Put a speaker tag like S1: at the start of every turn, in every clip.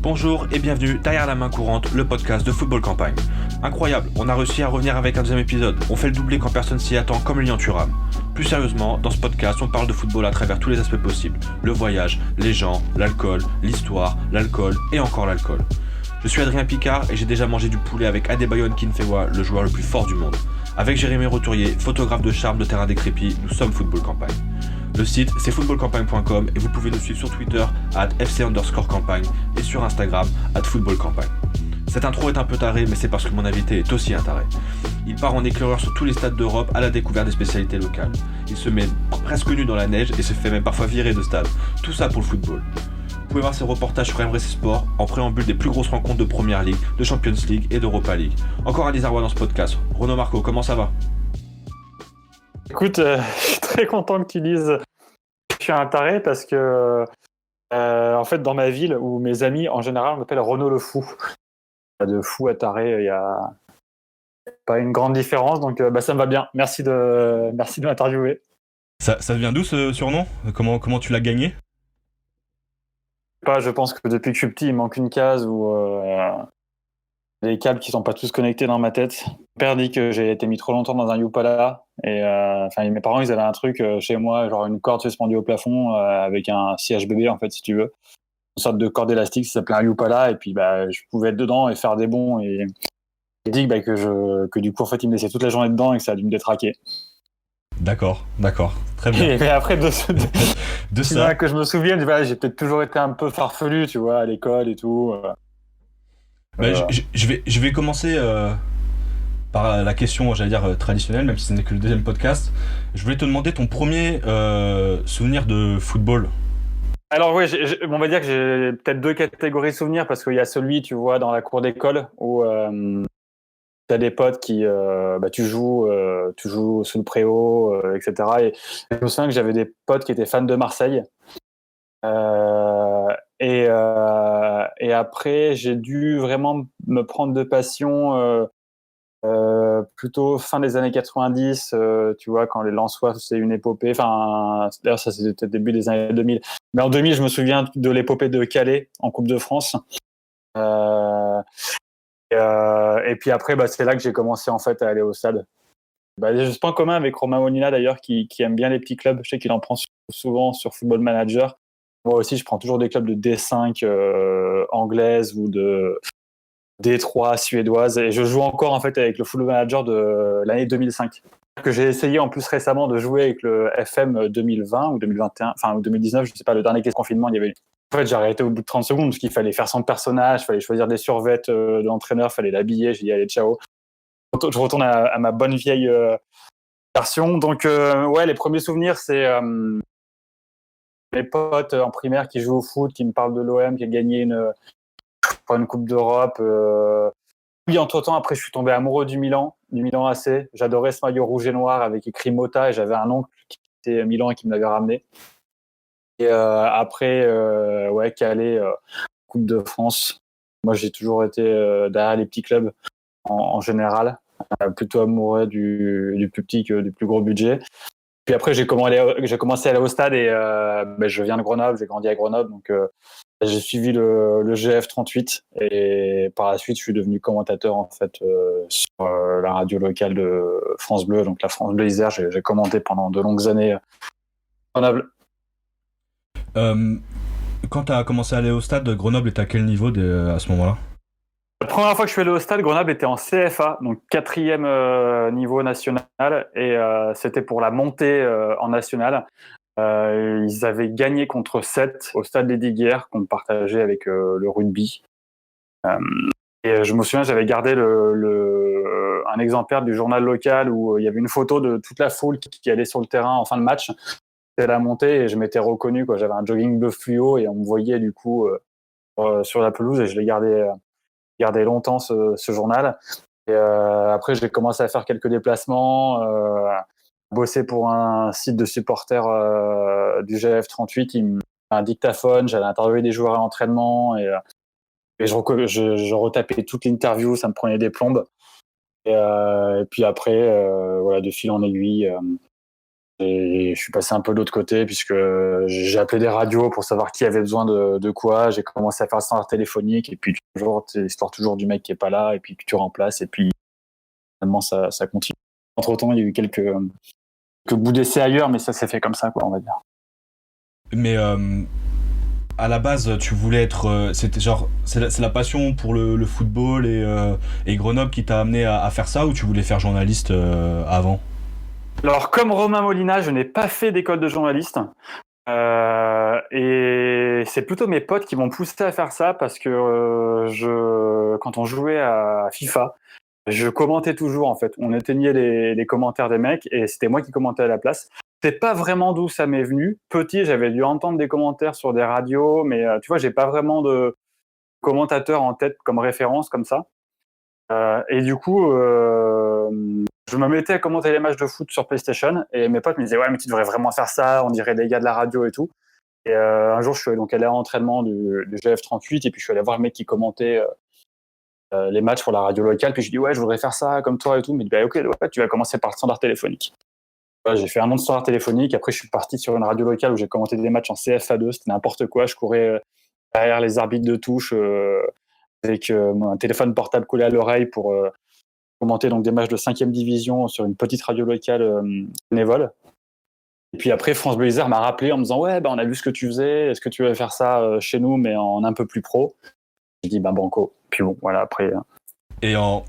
S1: Bonjour et bienvenue derrière la main courante, le podcast de Football Campagne. Incroyable, on a réussi à revenir avec un deuxième épisode. On fait le doublé quand personne s'y attend, comme Lilian Thuram. Plus sérieusement, dans ce podcast, on parle de football à travers tous les aspects possibles. Le voyage, les gens, l'alcool, l'histoire, l'alcool et encore l'alcool. Je suis Adrien Picard et j'ai déjà mangé du poulet avec Adebayo Akinfenwa, le joueur le plus fort du monde. Avec Jérémy Roturier, photographe de charme de terrain décrépit, nous sommes Football Campagne. Le site c'est footballcampagne.com et vous pouvez nous suivre sur Twitter @fc_campagne et sur Instagram @footballcampagne. Cette intro est un peu tarée, mais c'est parce que mon invité est aussi un taré. Il part en éclaireur sur tous les stades d'Europe à la découverte des spécialités locales. Il se met presque nu dans la neige et se fait même parfois virer de stade. Tout ça pour le football. Vous pouvez voir ses reportages sur MRC Sport en préambule des plus grosses rencontres de Première League, de Champions League et d'Europa League. Encore un désarroi dans ce podcast. Renaud Marco, comment ça va ?
S2: Écoute, je suis très content que tu dises que je suis un taré parce que, en fait, dans ma ville, où mes amis, en général, m'appellent Renaud le fou. De fou à taré, il n'y a pas une grande différence, donc ça me va bien. Merci de m'interviewer.
S3: Ça vient d'où ce surnom ? Comment tu l'as gagné ?
S2: Je pense que depuis que je suis petit, il manque une case où les câbles qui sont pas tous connectés dans ma tête. Mon père dit que j'ai été mis trop longtemps dans un Yupala et mes parents ils avaient un truc chez moi, genre une corde suspendue au plafond avec un CHBB en fait si tu veux, une sorte de corde élastique, ça s'appelait un Yupala et puis je pouvais être dedans et faire des bonds et il dit que du coup en fait il me laissait toute la journée dedans et que ça a dû me détraquer.
S3: D'accord, très bien.
S2: Et après de
S3: ça
S2: que je me souvienne, j'ai peut-être toujours été un peu farfelu, tu vois, à l'école et tout.
S3: Je vais commencer par la question, j'allais dire traditionnelle, même si ce n'est que le deuxième podcast. Je voulais te demander ton premier souvenir de football.
S2: Alors oui, on va dire que j'ai peut-être deux catégories de souvenirs parce qu'il y a celui, tu vois, dans la cour d'école où tu as des potes qui, tu joues sous le préau, etc. Et je me souviens que j'avais des potes qui étaient fans de Marseille. Et après, j'ai dû vraiment me prendre de passion plutôt fin des années 90, tu vois, quand les Lensois, c'est une épopée. Enfin, d'ailleurs, ça c'était peut-être début des années 2000. Mais en 2000, je me souviens de l'épopée de Calais en Coupe de France. Et puis après, c'est là que j'ai commencé en fait à aller au stade. J'ai ce point commun avec Romain Molina d'ailleurs, qui aime bien les petits clubs. Je sais qu'il en prend souvent sur Football Manager. Moi aussi, je prends toujours des clubs de D5 anglaise ou de D3 suédoise. Et je joue encore en fait avec le Football Manager de l'année 2005. Que j'ai essayé en plus récemment de jouer avec le FM 2020 ou 2021, enfin ou 2019, je sais pas, le dernier confinement, il y avait. En fait, j'ai arrêté au bout de 30 secondes parce qu'il fallait faire son personnage, il fallait choisir des survêtements de l'entraîneur, il fallait l'habiller. J'ai dit allez, ciao. Je retourne à ma bonne vieille version. Donc ouais, les premiers souvenirs, c'est mes potes en primaire qui jouent au foot, qui me parlent de l'OM, qui a gagné une Coupe d'Europe. Puis entre-temps, après, je suis tombé amoureux du Milan AC. J'adorais ce maillot rouge et noir avec écrit Motta et j'avais un oncle qui était Milan et qui me l'avait ramené. Et après, Calais, Coupe de France. Moi, j'ai toujours été derrière les petits clubs en général, plutôt amoureux du plus petit que du plus gros budget. Puis après, j'ai commencé à aller au stade et je viens de Grenoble, j'ai grandi à Grenoble, donc j'ai suivi le GF38 et par la suite, je suis devenu commentateur en fait sur la radio locale de France Bleu, donc la France Bleu Isère. J'ai commenté pendant de longues années à Grenoble.
S3: Quand tu as commencé à aller au stade, Grenoble était à quel niveau à ce moment-là ?
S2: La première fois que je suis allé au stade, Grenoble était en CFA, donc 4e niveau national, et c'était pour la montée en national. Ils avaient gagné contre 7 au stade des Diguières, qu'on partageait avec le rugby. Et je me souviens, j'avais gardé un exemplaire du journal local où il y avait une photo de toute la foule qui allait sur le terrain en fin de match. C'était la montée et je m'étais reconnu, quoi. J'avais un jogging bleu fluo et on me voyait du coup sur la pelouse et je l'ai gardé longtemps ce journal. Et après, j'ai commencé à faire quelques déplacements, bosser pour un site de supporters du GF38. Il me un dictaphone, j'allais interviewer des joueurs à l'entraînement et je retapais toute l'interview, ça me prenait des plombes. Et puis après, de fil en aiguille, Et je suis passé un peu de l'autre côté puisque j'ai appelé des radios pour savoir qui avait besoin de quoi. J'ai commencé à faire le standard téléphonique et puis toujours, c'est l'histoire toujours du mec qui est pas là et puis que tu remplaces et puis finalement ça continue. Entre-temps, il y a eu quelques bouts d'essai ailleurs, mais ça s'est fait comme ça, quoi, on va dire.
S3: Mais à la base, tu voulais être. C'était genre. C'est la passion pour le football et Grenoble qui t'a amené à faire ça, ou tu voulais faire journaliste avant?
S2: Alors, comme Romain Molina, je n'ai pas fait d'école de journaliste. Et c'est plutôt mes potes qui m'ont poussé à faire ça parce que quand on jouait à FIFA, je commentais toujours en fait. On éteignait les commentaires des mecs et c'était moi qui commentais à la place. Je sais pas vraiment d'où ça m'est venu. Petit, j'avais dû entendre des commentaires sur des radios, mais tu vois, j'ai pas vraiment de commentateur en tête comme référence comme ça. Et du coup, je me mettais à commenter les matchs de foot sur PlayStation et mes potes me disaient ouais mais tu devrais vraiment faire ça, on dirait des gars de la radio et tout. Et un jour je suis donc allé à l'entraînement du GF38 et puis je suis allé voir le mec qui commentait les matchs pour la radio locale puis je dis ouais je voudrais faire ça comme toi et tout mais il dit bah ok ouais, tu vas commencer par le standard téléphonique. Ouais, j'ai fait un an de standard téléphonique, après je suis parti sur une radio locale où j'ai commenté des matchs en CFA2, c'était n'importe quoi, je courais derrière les arbitres de touche avec un téléphone portable collé à l'oreille pour commenter donc des matchs de 5e division sur une petite radio locale bénévole. Et puis après, France Bleu Isère m'a rappelé en me disant ouais, bah, on a vu ce que tu faisais, est-ce que tu veux faire ça chez nous, mais en un peu plus pro? J'ai dit bah banco. Puis bon, voilà, après.
S3: Et en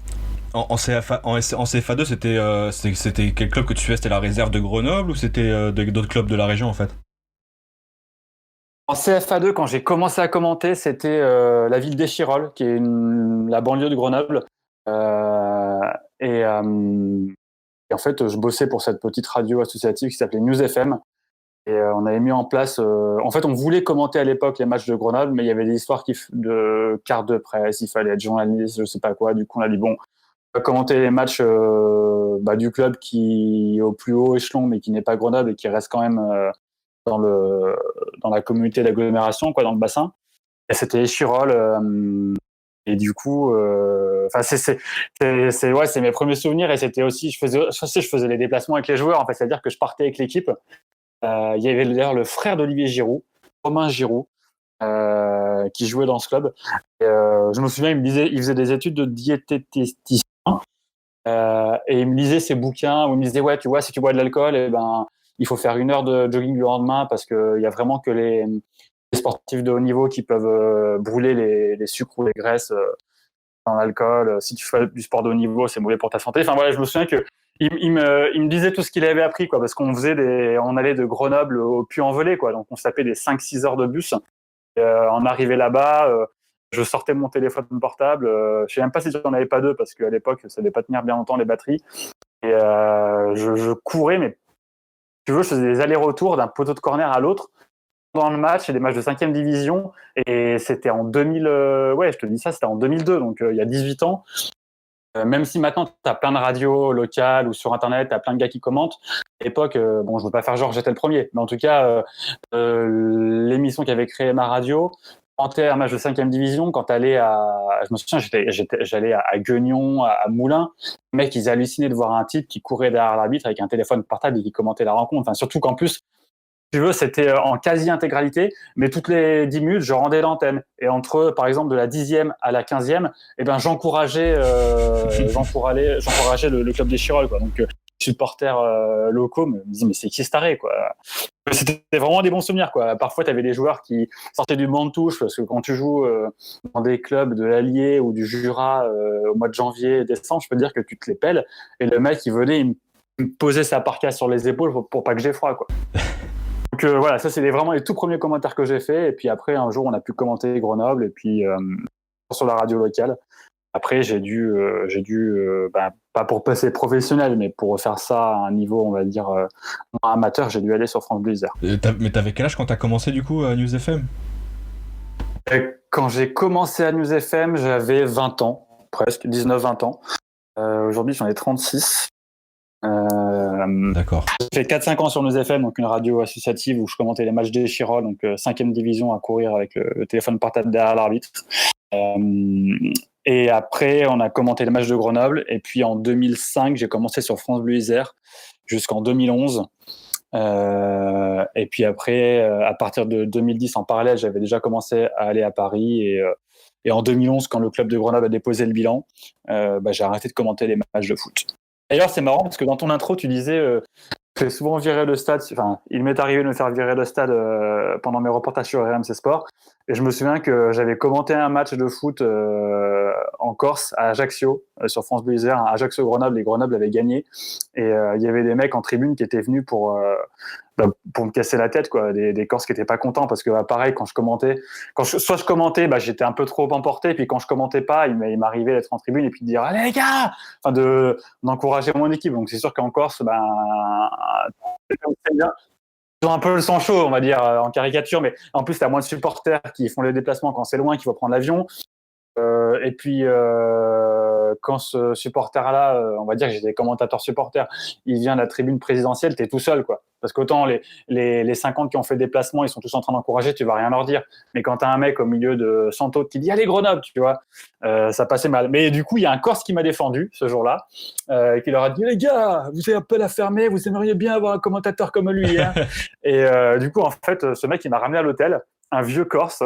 S3: CFA2, c'était quel club que tu fais? C'était la réserve de Grenoble ou c'était d'autres clubs de la région en fait?
S2: En CFA2, quand j'ai commencé à commenter, c'était la ville d'Échirolles, qui est la banlieue de Grenoble. Euh, et, euh, et en fait, je bossais pour cette petite radio associative qui s'appelait News FM. Et on avait mis en place. En fait, on voulait commenter à l'époque les matchs de Grenoble, mais il y avait des histoires de cartes de presse, il fallait être journaliste, je sais pas quoi. Du coup, on a dit bon, on va commenter les matchs du club qui est au plus haut échelon, mais qui n'est pas Grenoble et qui reste quand même dans la communauté d'agglomération, quoi, dans le bassin. Et c'était Échirolles. Et du coup, c'est mes premiers souvenirs. Et c'était aussi, je faisais les déplacements avec les joueurs. En fait, c'est-à-dire que je partais avec l'équipe. Il y avait d'ailleurs le frère d'Olivier Giroud, Romain Giroud, qui jouait dans ce club. Et, je me souviens, il faisait des études de diététicien. Et il me lisait ses bouquins où il me disait ouais, tu vois, si tu bois de l'alcool, eh ben, il faut faire 1 heure de jogging le lendemain parce qu'il y a vraiment que les sportifs de haut niveau qui peuvent brûler les sucres ou les graisses dans l'alcool. Si tu fais du sport de haut niveau, c'est mauvais pour ta santé. Enfin voilà, je me souviens que il me disait tout ce qu'il avait appris, quoi, parce qu'on on allait de Grenoble au Puy-en-Velay, quoi, donc on se tapait des 5-6 heures de bus. On arrivait là-bas, je sortais mon téléphone portable, je sais même pas si j'en avais pas deux, parce qu'à l'époque, ça devait pas tenir bien longtemps les batteries, et je courais, mais tu veux, je faisais des allers-retours d'un poteau de corner à l'autre, dans le match, c'est des matchs de 5e division, et c'était en 2000, ouais, je te dis ça, c'était en 2002, donc il y a 18 ans. Même si maintenant, tu as plein de radios locales ou sur Internet, tu as plein de gars qui commentent. À l'époque, bon, je veux pas faire genre j'étais le premier, mais en tout cas, l'émission qui avait créé ma radio, commentait un match de 5e division, quand t'allais je me souviens, j'allais à Guignon, à Moulins. Les mecs, ils hallucinaient de voir un type qui courait derrière l'arbitre avec un téléphone portable et qui commentait la rencontre. Enfin, surtout qu'en plus, tu veux, c'était en quasi-intégralité, mais toutes les 10 minutes, je rendais l'antenne. Et entre, par exemple, de la 10e à la 15e, eh ben, j'encourageais le club des Chirolles, quoi. Donc, supporters locaux me disaient, mais c'est qui ce taré, quoi. C'était vraiment des bons souvenirs, quoi. Parfois, tu avais des joueurs qui sortaient du banc de touche, parce que quand tu joues dans des clubs de l'Allier ou du Jura au mois de janvier, décembre, je peux te dire que tu te les pelles. Et le mec, il venait, il me posait sa parka sur les épaules pour pas que j'ai froid, quoi. Donc voilà, ça c'est vraiment les tout premiers commentaires que j'ai fait. Et puis après, un jour, on a pu commenter Grenoble et puis sur la radio locale. Après, j'ai dû pas pour passer professionnel, mais pour faire ça à un niveau, on va dire, amateur, j'ai dû aller sur France Bleu Isère.
S3: Mais t'avais quel âge quand t'as commencé du coup à News FM?
S2: Quand j'ai commencé à News FM, j'avais 20 ans, presque, 19-20 ans. Aujourd'hui, j'en ai 36.
S3: D'accord.
S2: J'ai fait 4-5 ans sur News FM, donc une radio associative où je commentais les matchs d'Échirolles, donc 5e division à courir avec le téléphone portable derrière l'arbitre. Et après, on a commenté les matchs de Grenoble. Et puis en 2005, j'ai commencé sur France Bleu Isère jusqu'en 2011. Et puis après, à partir de 2010, en parallèle, j'avais déjà commencé à aller à Paris. Et en 2011, quand le club de Grenoble a déposé le bilan, j'ai arrêté de commenter les matchs de foot. D'ailleurs, c'est marrant parce que dans ton intro, tu disais que souvent viré de stade. Enfin, il m'est arrivé de me faire virer de stade pendant mes reportages sur RMC Sport. Et je me souviens que j'avais commenté un match de foot en Corse, à Ajaccio, sur France Bleu Isère, Ajaccio-Grenoble, et Grenoble avait gagné. Et il y avait des mecs en tribune qui étaient venus pour me casser la tête, quoi. Des Corses qui étaient pas contents parce que, pareil, quand je commentais, soit je commentais, j'étais un peu trop emporté, et puis quand je commentais pas, il m'arrivait d'être en tribune et puis de dire, allez les gars, enfin d'encourager mon équipe. Donc c'est sûr qu'en Corse, c'est bien. Ils ont un peu le sang chaud, on va dire, en caricature, mais en plus, t'as moins de supporters qui font les déplacements quand c'est loin, qu'il faut prendre l'avion. Et puis, quand ce supporter-là, on va dire que j'étais commentateur supporter, il vient de la tribune présidentielle, t'es tout seul, quoi. Parce qu'autant les 50 qui ont fait le déplacement, ils sont tous en train d'encourager, tu vas rien leur dire. Mais quand t'as un mec au milieu de 100 autres qui dit allez Grenoble, tu vois, ça passait mal. Mais du coup, il y a un Corse qui m'a défendu ce jour-là, qui leur a dit les gars, vous avez un peu la fermer, vous aimeriez bien avoir un commentateur comme lui, hein. Et du coup, en fait, ce mec, il m'a ramené à l'hôtel. Un vieux Corse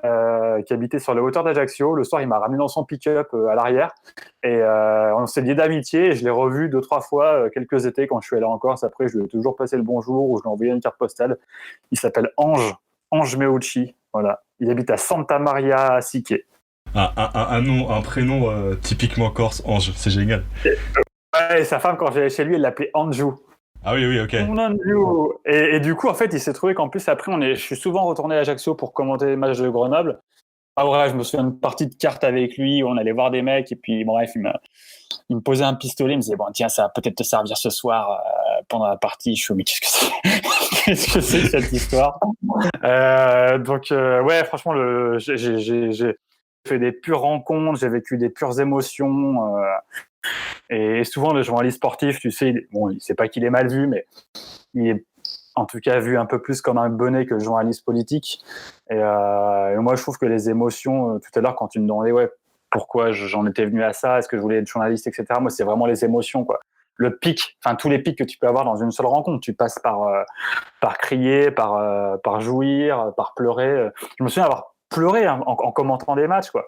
S2: qui habitait sur les hauteurs d'Ajaccio. Le soir, il m'a ramené dans son pick-up à l'arrière et on s'est lié d'amitié. Et je l'ai revu 2-3 fois quelques étés quand je suis allé en Corse. Après, je lui ai toujours passé le bonjour ou je lui ai envoyé une carte postale. Il s'appelle Ange Meucci. Voilà. Il habite à Santa Maria Sique.
S3: Un nom, un prénom typiquement corse, Ange, c'est génial.
S2: Et sa femme, quand j'allais chez lui, elle l'appelait Anju.
S3: Ah oui, ok.
S2: Et du coup, en fait, il s'est trouvé qu'en plus, après, je suis souvent retourné à Ajaccio pour commenter les matchs de Grenoble. Ah ouais, je me souviens d'une partie de cartes avec lui, où on allait voir des mecs, et puis bref, il me posait un pistolet, il me disait, bon, tiens, ça va peut-être te servir ce soir pendant la partie. Je suis mais qu'est-ce que c'est qu'est-ce que c'est que cette histoire ouais, franchement, j'ai fait des pures rencontres, j'ai vécu des pures émotions. Et souvent, le journaliste sportif, tu sais, il sait pas qu'il est mal vu, mais il est en tout cas vu un peu plus comme un bonnet que le journaliste politique. Et moi, je trouve que les émotions, tout à l'heure, quand tu me demandais pourquoi j'en étais venu à ça, est-ce que je voulais être journaliste, etc., moi, c'est vraiment les émotions, quoi. Le pic, enfin tous les pics que tu peux avoir dans une seule rencontre. Tu passes par crier, par jouir, par pleurer. Je me souviens avoir pleuré en commentant des matchs, quoi.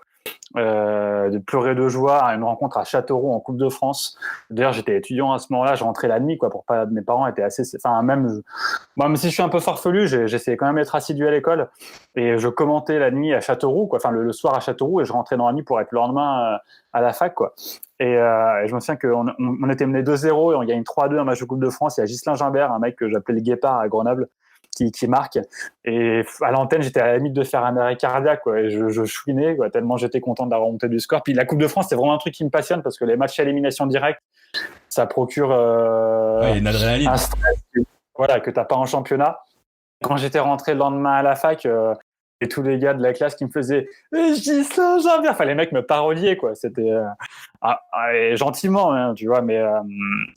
S2: De pleurer de joie à une rencontre à Châteauroux en Coupe de France. D'ailleurs, j'étais étudiant à ce moment-là, je rentrais la nuit, quoi, pour pas. Mes parents étaient assez. Enfin, même si je suis un peu farfelu, j'essayais quand même d'être assidu à l'école et je commentais la nuit à Châteauroux, quoi. Enfin, le soir à Châteauroux et je rentrais dans la nuit pour être le lendemain à la fac, quoi. Et je me souviens qu'on était mené 2-0 et on gagne 3-2 un match de Coupe de France. Il y a Ghislain Gimbert, un mec que j'appelais le Guépard à Grenoble, qui marque. Et à l'antenne, j'étais à la limite de faire un arrêt cardiaque, quoi. Et je chouinais, quoi, tellement j'étais content de la remontée du score. Puis la Coupe de France, c'est vraiment un truc qui me passionne parce que les matchs à élimination directe, ça procure
S3: une adrénaline.
S2: un stress que t'as pas en championnat. Quand j'étais rentré le lendemain à la fac, et tous les gars de la classe qui me faisaient Ghislain Gimbert, enfin les mecs me parodiaient, quoi. C'était gentiment, hein, tu vois, mais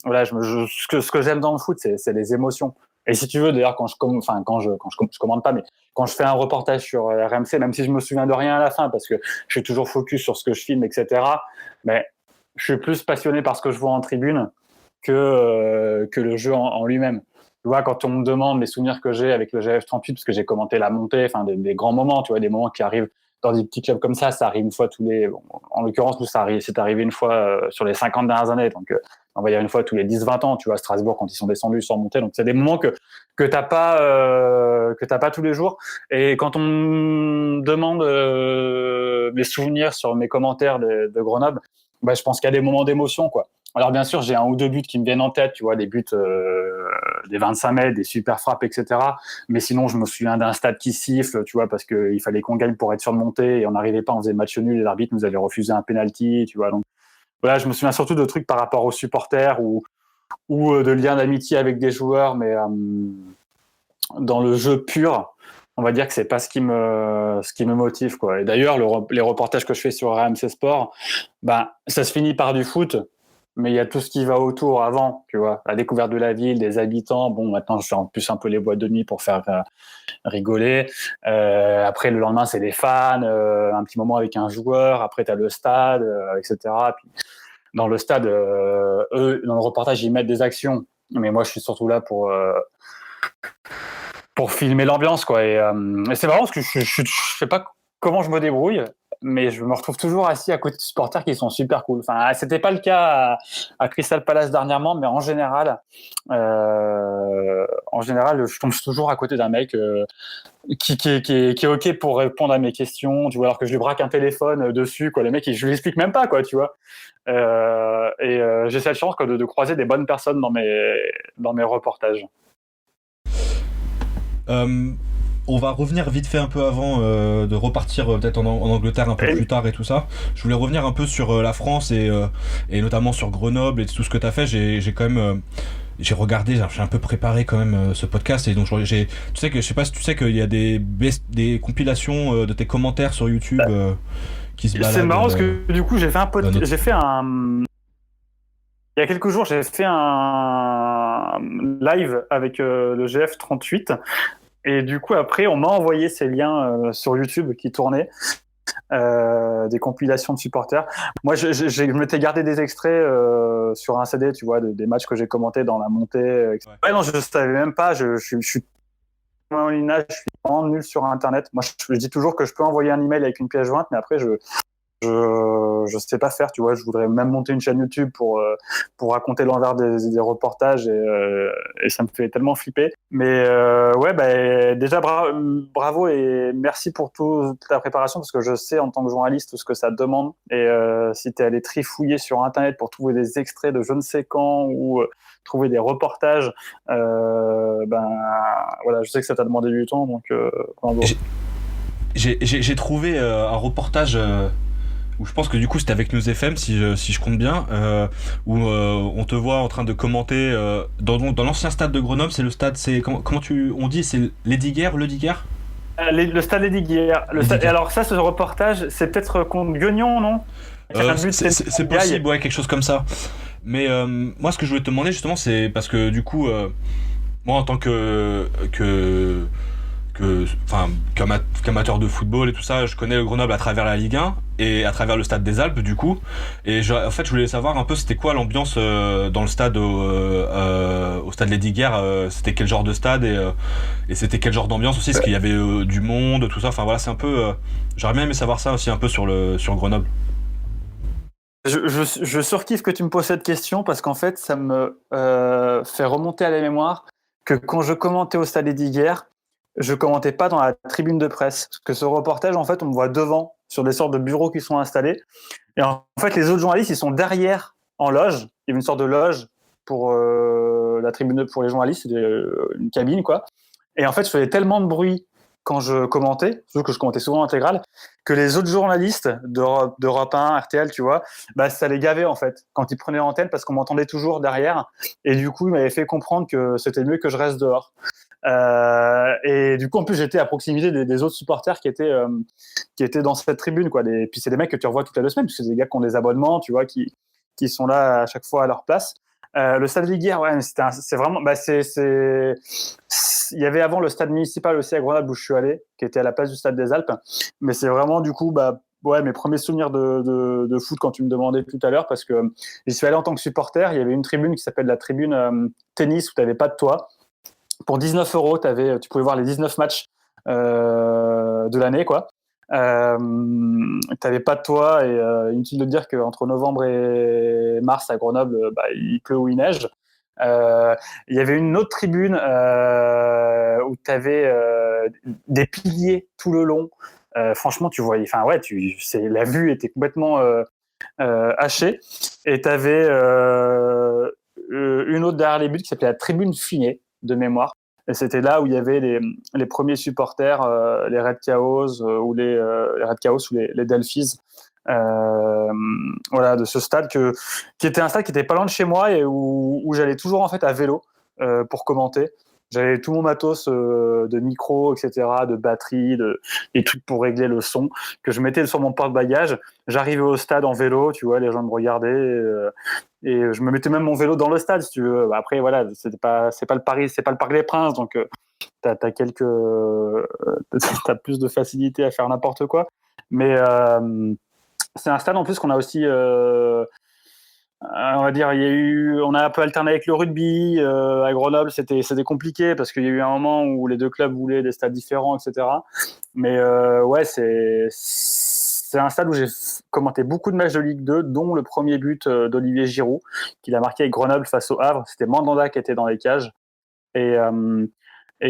S2: voilà, ce que j'aime dans le foot, c'est les émotions. Et si tu veux, d'ailleurs, quand je commande pas, mais quand je fais un reportage sur RMC, même si je me souviens de rien à la fin, parce que je suis toujours focus sur ce que je filme, etc., mais je suis plus passionné par ce que je vois en tribune que le jeu en lui-même. Tu vois, quand on me demande les souvenirs que j'ai avec le GF38, parce que j'ai commenté la montée, enfin des grands moments, tu vois, des moments qui arrivent dans des petits clubs comme ça arrive une fois en l'occurrence, nous, c'est arrivé une fois sur les 50 dernières années, donc on va dire une fois tous les 10-20 ans, tu vois, à Strasbourg, quand ils sont descendus sur montée, donc c'est des moments que t'as pas tous les jours. Et quand on me demande mes souvenirs sur mes commentaires de Grenoble, je pense qu'il y a des moments d'émotion, quoi. Alors bien sûr, j'ai un ou deux buts qui me viennent en tête, tu vois, des buts des 25 mètres, des super frappes, etc. Mais sinon, je me souviens d'un stade qui siffle, tu vois, parce qu'il fallait qu'on gagne pour être sûr de monter et on n'arrivait pas, on faisait match nul et l'arbitre nous avait refusé un penalty, tu vois. Donc voilà, je me souviens surtout de trucs par rapport aux supporters ou de liens d'amitié avec des joueurs, mais dans le jeu pur, on va dire que c'est pas ce qui me motive, quoi. Et d'ailleurs, les reportages que je fais sur RMC Sport, ça se finit par du foot. Mais il y a tout ce qui va autour avant, tu vois, la découverte de la ville, des habitants. Bon, maintenant, je fais en plus un peu les boîtes de nuit pour faire rigoler. Après, le lendemain, c'est des fans, un petit moment avec un joueur. Après, tu as le stade, etc. Puis, dans le stade, eux, dans le reportage, ils mettent des actions. Mais moi, je suis surtout là pour pour filmer l'ambiance, quoi. Et c'est marrant parce que je sais pas comment je me débrouille, mais je me retrouve toujours assis à côté de supporters qui sont super cool. Enfin, c'était pas le cas à Crystal Palace dernièrement, mais en général, je tombe toujours à côté d'un mec qui est ok pour répondre à mes questions, tu vois, alors que je lui braque un téléphone dessus, quoi. Le mec, je lui explique même pas, quoi, tu vois. J'ai cette chance, quoi, de croiser des bonnes personnes dans mes reportages.
S3: On va revenir vite fait un peu avant de repartir peut-être en Angleterre un peu plus tard et tout ça. Je voulais revenir un peu sur la France et notamment sur Grenoble et tout ce que tu as fait. J'ai quand même j'ai regardé, j'ai un peu préparé quand même ce podcast et donc tu sais que je sais pas si tu sais qu'il y a des compilations de tes commentaires sur YouTube qui se baladent.
S2: C'est marrant parce que du coup il y a quelques jours j'ai fait un live avec le GF38 et du coup après on m'a envoyé ces liens sur YouTube qui tournaient. Des compilations de supporters. Moi, je m'étais gardé des extraits sur un CD, tu vois, des matchs que j'ai commentés dans la montée. Ouais, non, je savais même pas. Je suis vraiment nul sur Internet. Moi, je dis toujours que je peux envoyer un email avec une pièce jointe, mais après, je sais pas faire, tu vois. Je voudrais même monter une chaîne YouTube pour raconter l'envers des reportages et ça me fait tellement flipper. Mais ouais, bah, déjà bravo et merci pour toute ta préparation parce que je sais en tant que journaliste ce que ça demande et si t'es allé trifouiller sur Internet pour trouver des extraits de je ne sais quand ou trouver des reportages, ben voilà, je sais que ça t'a demandé du temps, donc bravo.
S3: J'ai trouvé un reportage où je pense que du coup c'était avec News FM si je compte bien, où on te voit en train de commenter dans l'ancien stade de Grenoble. C'est le stade, c'est comment on dit, c'est Lesdiguières, le
S2: stade Lesdiguières. Et alors ça, ce reportage, c'est peut-être contre Guignon, non?
S3: C'est possible, ouais, quelque chose comme ça. Mais moi, ce que je voulais te demander justement, c'est parce que du coup, moi en tant qu'amateur de football et tout ça, je connais le Grenoble à travers la Ligue 1 et à travers le stade des Alpes du coup. Et en fait, je voulais savoir un peu c'était quoi l'ambiance dans le stade au stade Lesdiguières. C'était quel genre de stade et c'était quel genre d'ambiance aussi, est-ce qu'il y avait du monde, tout ça. Enfin voilà, c'est un peu. J'aurais bien aimé savoir ça aussi un peu sur Grenoble.
S2: Je surkiffe que tu me poses cette question parce qu'en fait, ça me fait remonter à la mémoire que quand je commentais au stade Lesdiguières, je commentais pas dans la tribune de presse. Parce que ce reportage, en fait, on me voit devant, sur des sortes de bureaux qui sont installés. Et en fait, les autres journalistes, ils sont derrière, en loge. Il y a une sorte de loge pour la tribune pour les journalistes, une cabine, quoi. Et en fait, je faisais tellement de bruit quand je commentais, surtout que je commentais souvent l'intégrale, que les autres journalistes d'Europe 1, RTL, tu vois, bah, ça les gavait en fait, quand ils prenaient l'antenne, parce qu'on m'entendait toujours derrière. Et du coup, ils m'avaient fait comprendre que c'était mieux que je reste dehors. Et du coup, en plus, j'étais à proximité des autres supporters qui étaient dans cette tribune, quoi. Puis c'est des mecs que tu revois toutes les 2 semaines, parce que c'est des gars qui ont des abonnements, tu vois, qui sont là à chaque fois à leur place. Le stade Lesdiguières, ouais, c'est vraiment, bah, il y avait avant le stade municipal aussi à Grenoble où je suis allé, qui était à la place du stade des Alpes. Mais c'est vraiment, du coup, bah, ouais, mes premiers souvenirs de foot quand tu me demandais tout à l'heure, parce que j'y suis allé en tant que supporter. Il y avait une tribune qui s'appelle la tribune tennis où tu n'avais pas de toit. Pour 19 €, tu pouvais voir les 19 matchs de l'année, quoi. T'avais pas de toit et inutile de dire qu'entre novembre et mars à Grenoble, bah, il pleut ou il neige. Il y avait une autre tribune où t'avais des piliers tout le long. Franchement, tu voyais, enfin ouais, la vue était complètement hachée. Et t'avais une autre derrière les buts qui s'appelait la tribune Finet de mémoire. Et c'était là où il y avait les premiers supporters, les Red Chaos ou les Red Chaos ou les Delphis, voilà, de ce stade qui était un stade qui était pas loin de chez moi et où j'allais toujours en fait à vélo pour commenter. J'avais tout mon matos de micro, etc., de batterie, des trucs pour régler le son que je mettais sur mon porte-bagages. J'arrivais au stade en vélo, tu vois, les gens me regardaient. Et je me mettais même mon vélo dans le stade, si tu veux. Après, voilà, c'est pas le Paris, c'est pas le Parc des Princes, donc t'as plus de facilité à faire n'importe quoi. Mais c'est un stade en plus qu'on a aussi on va dire, on a un peu alterné avec le rugby. À Grenoble, c'était compliqué parce qu'il y a eu un moment où les deux clubs voulaient des stades différents, etc. Mais ouais, c'est un stade où j'ai commenté beaucoup de matchs de Ligue 2, dont le premier but d'Olivier Giroud, qu'il a marqué avec Grenoble face au Havre. C'était Mandanda qui était dans les cages. Et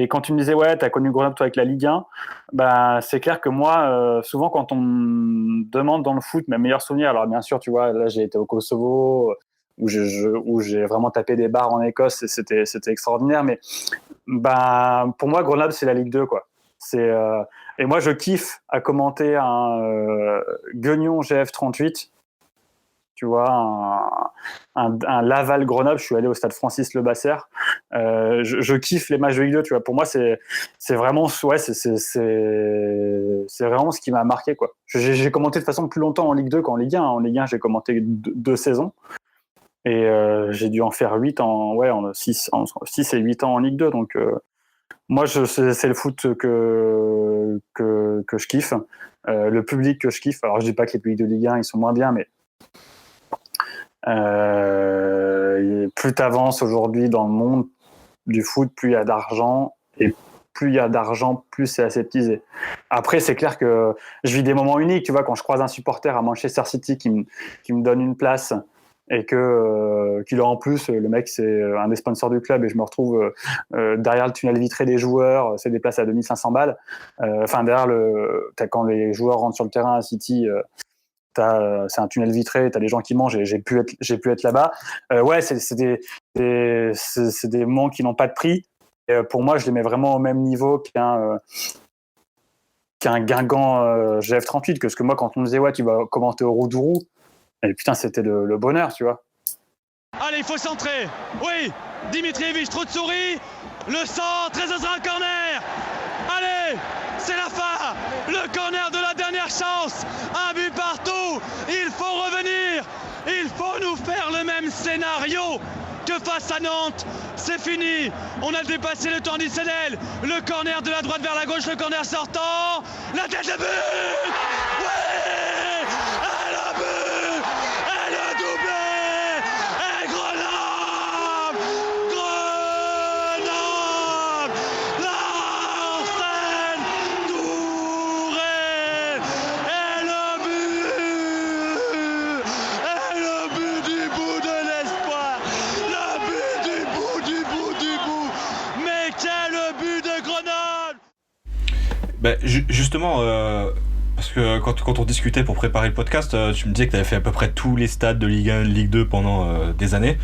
S2: quand tu me disais, ouais, t'as connu Grenoble toi avec la Ligue 1, bah, c'est clair que moi, souvent quand on me demande dans le foot mes meilleurs souvenirs, alors bien sûr, tu vois, là j'ai été au Kosovo, où j'ai vraiment tapé des barres en Écosse, et c'était extraordinaire, mais bah, pour moi, Grenoble, c'est la Ligue 2, quoi. Et moi, je kiffe à commenter un Guignon GF38, tu vois, un Laval-Grenoble. Je suis allé au stade Francis Lebasser. Je kiffe les matchs de Ligue 2, tu vois. Pour moi, c'est vraiment, ouais, c'est vraiment ce qui m'a marqué, quoi. J'ai commenté de façon plus longtemps en Ligue 2 qu'en Ligue 1. En Ligue 1, j'ai commenté deux saisons. Et j'ai dû en faire 8 en 6 et 8 ans en Ligue 2. Donc, moi, c'est le foot que je kiffe. Le public que je kiffe. Alors, je dis pas que les publics de Ligue 1, ils sont moins bien, mais plus t'avances aujourd'hui dans le monde du foot, plus il y a d'argent, et plus il y a d'argent, plus c'est aseptisé. Après, c'est clair que je vis des moments uniques, tu vois, quand je croise un supporter à Manchester City qui me donne une place, et qu'il a en plus, le mec c'est un des sponsors du club, et je me retrouve derrière le tunnel vitré des joueurs, c'est des places à 2500 balles, enfin derrière quand les joueurs rentrent sur le terrain à City, c'est un tunnel vitré, t'as des gens qui mangent, et j'ai pu être là-bas. Ouais, c'est des moments qui n'ont pas de prix. Et pour moi, je les mets vraiment au même niveau qu'un Guingamp GF38, parce que moi, quand on me disait, ouais, tu vas commenter au Roudourou, et putain, c'était le bonheur, tu vois.
S4: Allez, il faut centrer. Oui, Dimitrievich, trop de souris. Le centre, et ce sera un corner. Allez, c'est la fin. Le corner de la dernière chance. Un but partout. Il faut revenir. Il faut nous faire le même scénario que face à Nantes. C'est fini. On a dépassé le temps additionnel. Le corner de la droite vers la gauche, le corner sortant. La tête de but. Ouais. Et le but. Et le doublé. Et Grenoble. Larsen Touré. Et le but. Et le but du bout de l'espoir. Le but du bout, du bout, du bout. Mais quel but de Grenoble.
S3: Bah, justement, parce que quand on discutait pour préparer le podcast, tu me disais que tu avais fait à peu près tous les stades de Ligue 1, Ligue 2 pendant des années.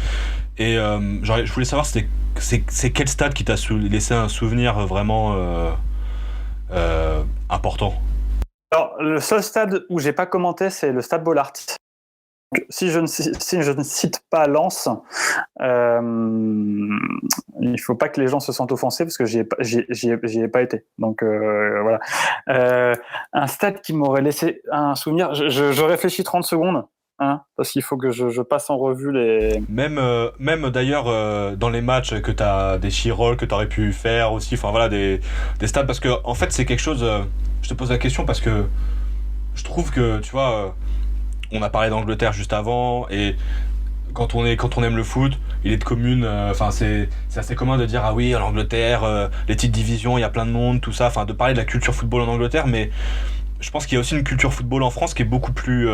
S3: Et je voulais savoir, c'est quel stade qui t'a laissé un souvenir vraiment important?
S2: Alors, le seul stade où j'ai pas commenté, c'est le stade Bollaert. Si je ne cite pas Lens, il faut pas que les gens se sentent offensés, parce que j'y ai pas été. Donc voilà. Un stade qui m'aurait laissé un souvenir. Je réfléchis 30 secondes, hein, parce qu'il faut que je passe en revue les.
S3: Même d'ailleurs dans les matchs que t'as des Chirol que t'aurais pu faire aussi. Enfin voilà, des stades, parce que en fait c'est quelque chose. Je te pose la question parce que je trouve que, tu vois, on a parlé d'Angleterre juste avant, et quand on aime le foot, il est de commune, enfin c'est assez commun de dire ah oui, en Angleterre, les petites divisions, il y a plein de monde, tout ça, enfin de parler de la culture football en Angleterre, mais je pense qu'il y a aussi une culture football en France qui est beaucoup plus,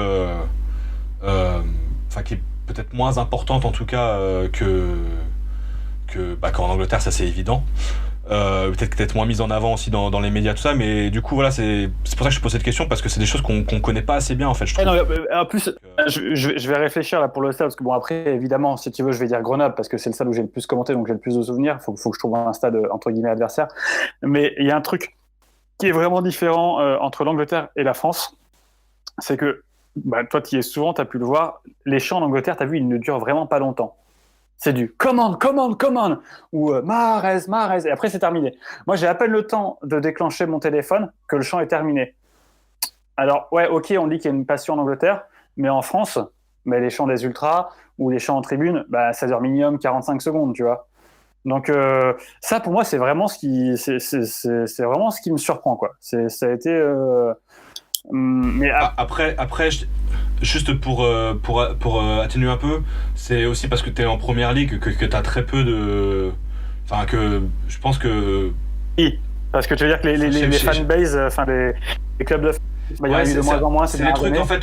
S3: enfin qui est peut-être moins importante en tout cas qu'en Angleterre, ça c'est évident. Peut-être moins mise en avant aussi dans les médias, tout ça, mais du coup voilà, c'est pour ça que je pose cette question, parce que c'est des choses qu'on connaît pas assez bien en fait, je trouve.
S2: Non, en plus, je vais réfléchir là pour le stade, parce que bon, après évidemment, si tu veux, je vais dire Grenoble, parce que c'est le stade où j'ai le plus commenté, donc j'ai le plus de souvenirs. Faut que je trouve un stade entre guillemets adversaire, mais il y a un truc qui est vraiment différent entre l'Angleterre et la France, c'est que toi tu y es souvent, tu as pu le voir, les chants en Angleterre, tu as vu, ils ne durent vraiment pas longtemps. C'est du command, ou Mahrez, et après c'est terminé. Moi, j'ai à peine le temps de déclencher mon téléphone que le chant est terminé. Alors, ouais, ok, on dit qu'il y a une passion en Angleterre, mais en France, les chants des ultras ou les chants en tribune, ça dure minimum 45 secondes, tu vois. Donc, ça, pour moi, c'est vraiment ce qui me surprend, quoi. Ça a été. Mais
S3: après, juste pour atténuer un peu, c'est aussi parce que t'es en première ligue que t'as très peu de. Enfin, que je pense que.
S2: Oui, parce que tu veux dire que les fanbases, enfin les clubs de il y en a eu de moins en moins.
S3: C'est des trucs, en fait,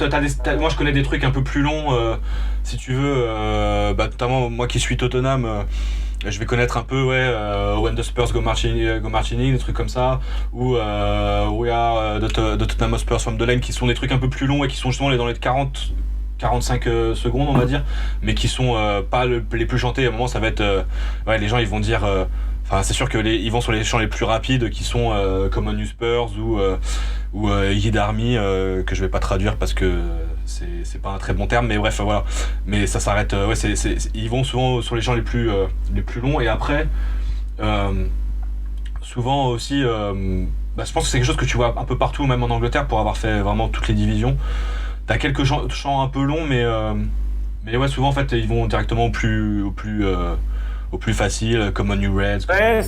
S3: moi je connais des trucs un peu plus longs, si tu veux, notamment moi qui suis Tottenham. Je vais connaître un peu When the Spurs go marching, des trucs comme ça, ou We Are the Tottenham Hotspur from the Lane, qui sont des trucs un peu plus longs et qui sont justement dans les 45 secondes, on va dire, mais qui sont pas les plus chantés. À un moment, ça va être les gens ils vont dire enfin, c'est sûr que ils vont sur les chants les plus rapides qui sont Common You Spurs ou Yid Army, que je vais pas traduire parce que c'est pas un très bon terme, mais bref, voilà. Mais ça s'arrête. Ils vont souvent sur les chants les plus longs, et après, souvent aussi, je pense que c'est quelque chose que tu vois un peu partout, même en Angleterre, pour avoir fait vraiment toutes les divisions. T'as quelques chants un peu longs, mais ouais, souvent en fait, ils vont directement au plus facile, comme New Reds.
S2: Ouais,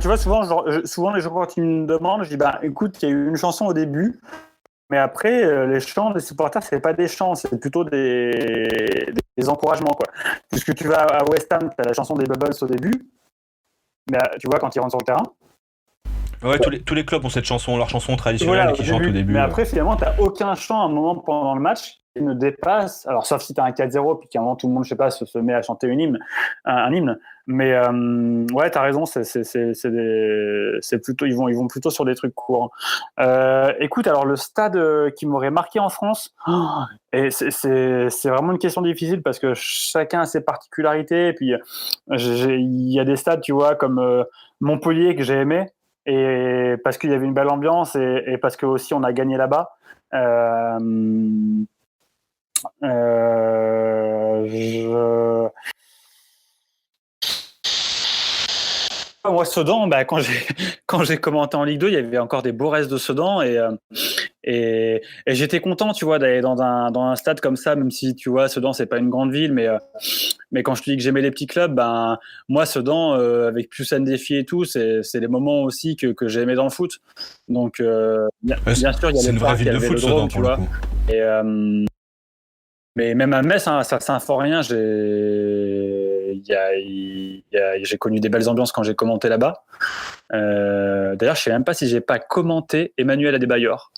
S2: tu vois, souvent les gens quand ils me demandent, je dis écoute, il y a eu une chanson au début, mais après les chants des supporters, c'est pas des chants, c'est plutôt des encouragements, quoi. Puisque tu vas à West Ham, t'as la chanson des Bubbles au début, mais tu vois quand ils rentrent sur le terrain.
S3: Ouais, tous les clubs ont leur chanson traditionnelle, qui chantent au début.
S2: Mais après, finalement, t'as aucun chant à un moment pendant le match qui ne dépasse. Alors, sauf si t'as un 4-0, puis qu'à un moment, tout le monde, je sais pas, se met à chanter un hymne. Mais ouais, t'as raison, c'est plutôt, ils vont plutôt sur des trucs courts. Écoute, alors le stade qui m'aurait marqué en France, et c'est vraiment une question difficile parce que chacun a ses particularités. Et puis, il y a des stades, tu vois, comme Montpellier que j'ai aimé. Et parce qu'il y avait une belle ambiance et parce que aussi on a gagné là-bas. Moi, Sedan, quand j'ai commenté en Ligue 2, il y avait encore des beaux restes de Sedan et j'étais content, tu vois, d'aller dans un stade comme ça, même si, tu vois, Sedan, c'est pas une grande ville, mais quand je te dis que j'aimais les petits clubs, moi, Sedan, avec plus un défi et tout, c'est les moments aussi que j'ai aimé dans le foot. Donc, bien sûr, il y a
S3: c'est une vraie ville de foot, Sedan, pour le coup.
S2: Et, mais même à Metz, à Saint-Symphorien, j'ai connu des belles ambiances quand j'ai commenté là-bas. D'ailleurs, je sais même pas si j'ai pas commenté Emmanuel Adebayor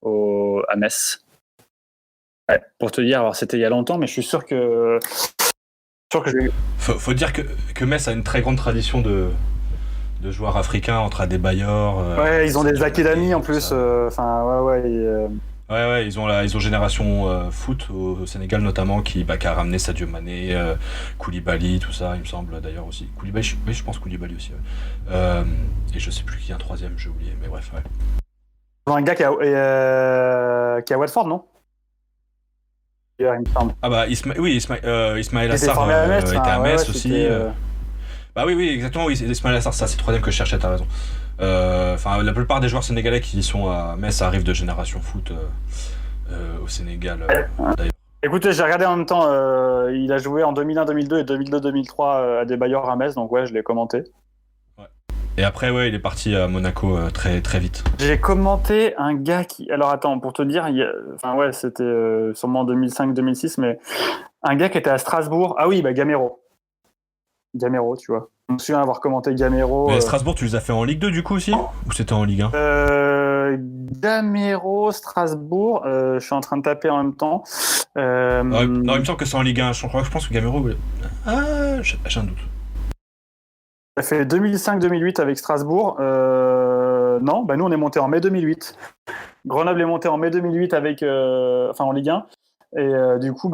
S2: à Metz. Ouais, pour te dire, alors c'était il y a longtemps, mais je suis sûr que
S3: faut dire que Metz a une très grande tradition de joueurs africains entre Adebayor.
S2: Ouais, ils ont des Akedami en plus.
S3: Ouais, ils ont génération foot au Sénégal notamment qui a ramené Sadio Mané, Koulibaly, tout ça, il me semble d'ailleurs aussi. Koulibaly, je pense Koulibaly aussi. Ouais. Et je sais plus qui est un troisième, j'ai oublié, mais bref, ouais.
S2: Un gars qui est à Watford, non? Il me semble.
S3: Ah bah Ismaël Assar était à Metz aussi. Bah oui, exactement, oui, c'est Ismaël Assar, ça c'est le troisième que je cherchais, t'as raison. La plupart des joueurs sénégalais qui sont à Metz arrivent de génération foot au Sénégal, d'ailleurs.
S2: Écoutez, j'ai regardé en même temps, il a joué en 2001, 2002 et 2002-2003 à Adebayor à Metz, donc ouais, je l'ai commenté.
S3: Ouais. Et après, ouais, il est parti à Monaco très, très vite.
S2: J'ai commenté un gars qui... Alors attends, pour te dire, c'était sûrement en 2005-2006, mais un gars qui était à Strasbourg. Ah oui, Gamero. Gamero, tu vois. Je me souviens avoir commenté Gamero.
S3: Mais Strasbourg, tu les as fait en Ligue 2 du coup aussi ? Ou c'était en Ligue 1
S2: Gamero, Strasbourg, je suis en train de taper en même temps.
S3: Non, il me semble que c'est en Ligue 1. Je pense que Gamero... j'ai un doute.
S2: Ça fait 2005-2008 avec Strasbourg. Non, nous on est monté en mai 2008. Grenoble est monté en mai 2008 en Ligue 1. Et du coup,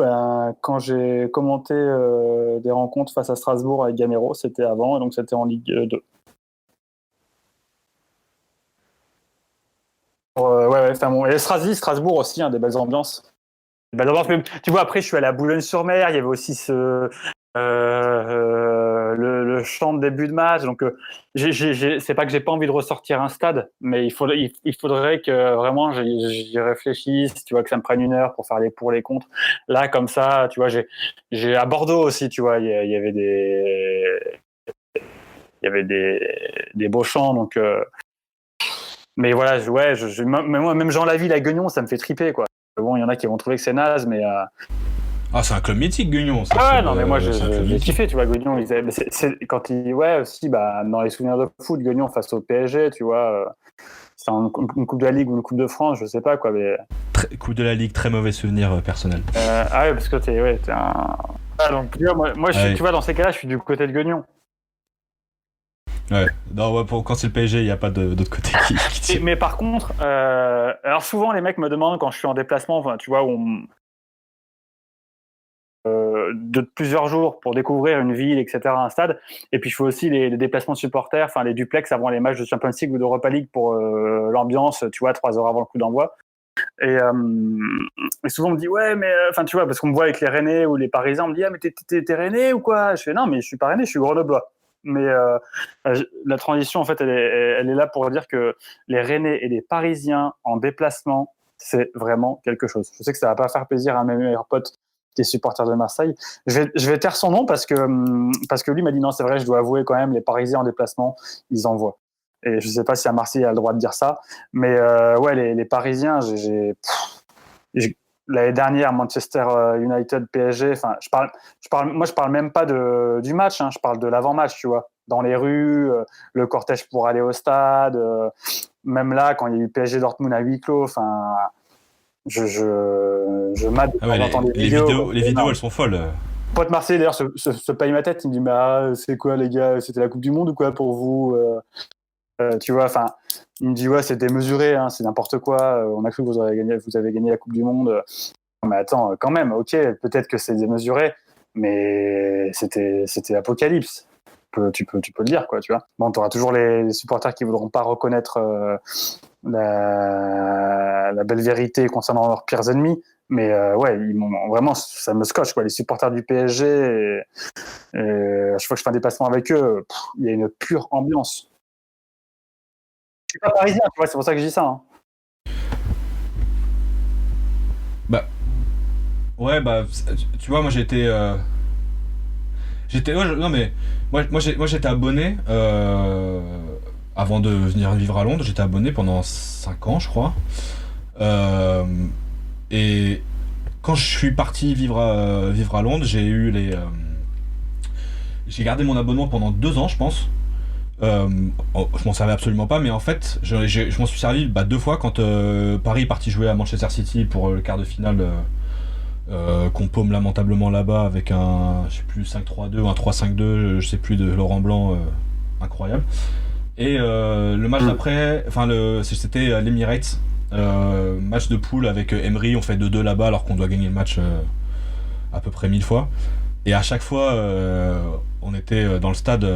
S2: quand j'ai commenté des rencontres face à Strasbourg avec Gamero, c'était avant, et donc c'était en Ligue 2. Et Strasbourg aussi, des belles ambiances. Mais tu vois, après, je suis allé à Boulogne-sur-Mer, il y avait aussi le chant de début de match. Donc, c'est pas que j'ai pas envie de ressortir un stade, mais il faudrait que vraiment j'y réfléchisse, tu vois, que ça me prenne 1 heure pour faire les pour les contre. Là, comme ça, tu vois, j'ai à Bordeaux aussi, tu vois, il y avait des beaux chants, donc. Mais voilà, ouais, moi, même Jean Laville à Guignon, ça me fait triper, quoi. Bon, il y en a qui vont trouver que c'est naze, mais
S3: Ah, c'est un club mythique, Guignon. Ça,
S2: ah
S3: c'est
S2: non, mais moi
S3: c'est un club
S2: j'ai
S3: mythique.
S2: kiffé, tu vois, Guignon. Quand il, ouais, aussi, bah, dans les souvenirs de foot, Guignon face au PSG, tu vois, c'était une Coupe de la Ligue ou une Coupe de France, je sais pas quoi, mais.
S3: Coupe de la Ligue, très mauvais souvenir personnel.
S2: Ah ouais, parce que t'es un. Ah, donc, tu vois, moi
S3: Ouais.
S2: tu vois, dans ces cas-là, je suis du côté de Guignon.
S3: Ouais. Non, ouais, quand c'est le PSG, il n'y a pas d'autre côté qui tire.
S2: Mais par contre, alors souvent les mecs me demandent quand je suis en déplacement, enfin, tu vois, de plusieurs jours pour découvrir une ville, etc., un stade. Et puis je fais aussi les déplacements de supporters, enfin les duplex avant les matchs de Champions League ou d'Europa League pour l'ambiance, tu vois, 3 heures avant le coup d'envoi. Et souvent on me dit ouais, mais enfin tu vois, parce qu'on me voit avec les Rennais ou les Parisiens, on me dit ah mais t'es Rennais ou quoi? Je fais non, mais je suis pas Rennais, je suis Grenoblois. Mais la transition en fait elle est là pour dire que les Rennais et les Parisiens en déplacement, c'est vraiment quelque chose. Je sais que ça va pas faire plaisir à mes meilleurs potes qui est supporter de Marseille. Je vais taire son nom parce que lui m'a dit non, c'est vrai, je dois avouer quand même, les Parisiens en déplacement, ils envoient. Et je sais pas si à Marseille il a le droit de dire ça, mais ouais, les Parisiens, l'année dernière, Manchester United, PSG, enfin, je parle même pas du match, hein, je parle de l'avant-match, tu vois, dans les rues, le cortège pour aller au stade, même là, quand il y a eu PSG Dortmund à huis clos, enfin, je mate de
S3: Ah ouais,
S2: temps en temps des vidéos.
S3: les vidéos, elles sont folles.
S2: Pote Marseille d'ailleurs se paye ma tête, il me dit mais c'est quoi les gars, c'était la Coupe du Monde ou quoi pour vous tu vois, enfin, il me dit ouais, c'est démesuré, hein, c'est n'importe quoi. On a cru que vous avez gagné la Coupe du Monde. Mais attends, quand même, ok, peut-être que c'est démesuré, mais c'était apocalypse. Tu peux le dire, quoi, tu vois. Bon, t'auras toujours les supporters qui voudront pas reconnaître la belle vérité concernant leurs pires ennemis, mais ouais, vraiment, ça me scotche, quoi. Les supporters du PSG, à chaque fois que je fais un déplacement avec eux, il y a une pure ambiance. Je suis pas parisien, tu vois, c'est pour ça que je dis ça. Hein.
S3: Bah, ouais, bah, tu vois, moi j'étais. Non, mais. Moi j'étais abonné. Avant de venir vivre à Londres, j'étais abonné pendant 5 ans, je crois. Et quand je suis parti vivre à Londres, j'ai gardé mon abonnement pendant 2 ans, je pense. Je m'en servais absolument pas, mais en fait, je m'en suis servi 2 fois quand Paris est parti jouer à Manchester City pour le quart de finale qu'on paume lamentablement là-bas avec un, je sais plus, 5-3-2 ou un 3-5-2, je sais plus, de Laurent Blanc, incroyable. Et le match d'après, c'était l'Emirates, match de poule avec Emery, on fait 2-2 là-bas alors qu'on doit gagner le match à peu près 1000 fois. Et à chaque fois, on était dans le stade.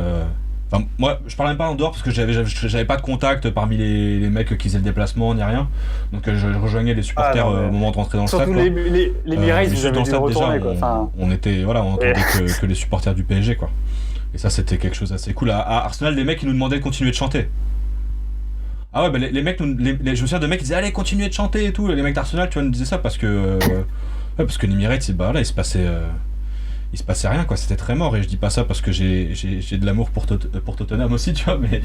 S3: Enfin, moi, je parlais même pas en dehors parce que j'avais pas de contact parmi les mecs qui faisaient le déplacement ni rien. Donc je rejoignais les supporters au moment de rentrer dans le stade.
S2: Surtout les Emirates, vous avez dû le retourner, quoi. Enfin...
S3: on entendait que les supporters du PSG, quoi. Et ça, c'était quelque chose d'assez cool. À Arsenal, les mecs, ils nous demandaient de continuer de chanter. Ah ouais, bah les mecs, je me souviens de mecs qui disaient allez, continuez de chanter et tout. Les mecs d'Arsenal, tu vois, nous disaient ça parce que l'Emirates, là, il se passait rien, quoi. C'était très mort. Et je dis pas ça parce que j'ai de l'amour pour Tottenham aussi, tu vois. Mais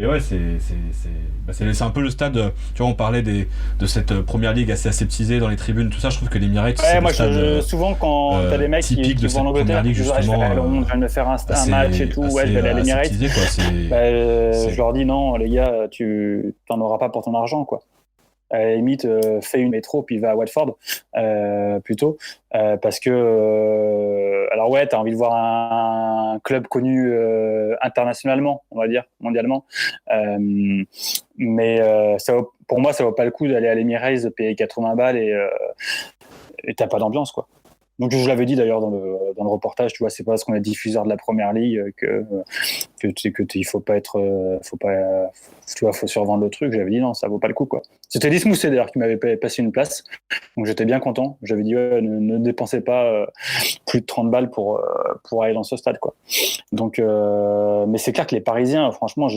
S3: ouais, c'est un peu le stade. Tu vois, on parlait de cette première ligue assez aseptisée dans les tribunes, tout ça. Je trouve que l'Emirates, c'est le stade
S2: souvent quand t'as des mecs qui vont en Angleterre, qui disent je vais aller à Londres, je viens de me faire un match et tout, ouais, je vais aller à l'Emirates. Je leur dis non, les gars, tu t'en auras pas pour ton argent, quoi. À la limite, fais une métro puis va à Watford plutôt parce que alors ouais, t'as envie de voir un club connu internationalement, on va dire mondialement, mais pour moi ça vaut pas le coup d'aller à l'Emirates, de payer 80 balles et t'as pas d'ambiance, quoi. Donc je l'avais dit d'ailleurs dans le reportage, tu vois, c'est pas parce qu'on est diffuseur de la première ligue que il faut pas être, tu vois, faut survendre le truc. J'avais dit non, ça vaut pas le coup, quoi. C'était Lys Mousset d'ailleurs qui m'avait passé une place, donc j'étais bien content. J'avais dit ouais, ne dépensez pas plus de 30 balles pour aller dans ce stade, quoi. Donc mais c'est clair que les Parisiens, franchement,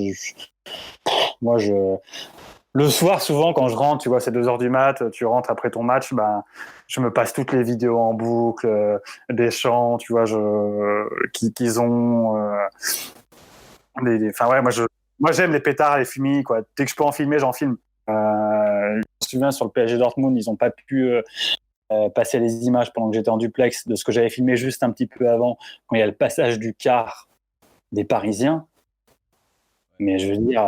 S2: le soir, souvent, quand je rentre, tu vois, c'est 2h du mat, tu rentres après ton match, ben, je me passe toutes les vidéos en boucle, des chants, tu vois, qu'ils ont. Enfin, ouais, moi, j'aime les pétards, les fumis, quoi. Dès que je peux en filmer, j'en filme. souviens sur le PSG Dortmund, ils n'ont pas pu passer les images pendant que j'étais en duplex de ce que j'avais filmé juste un petit peu avant, quand il y a le passage du quart des Parisiens. Mais je veux dire,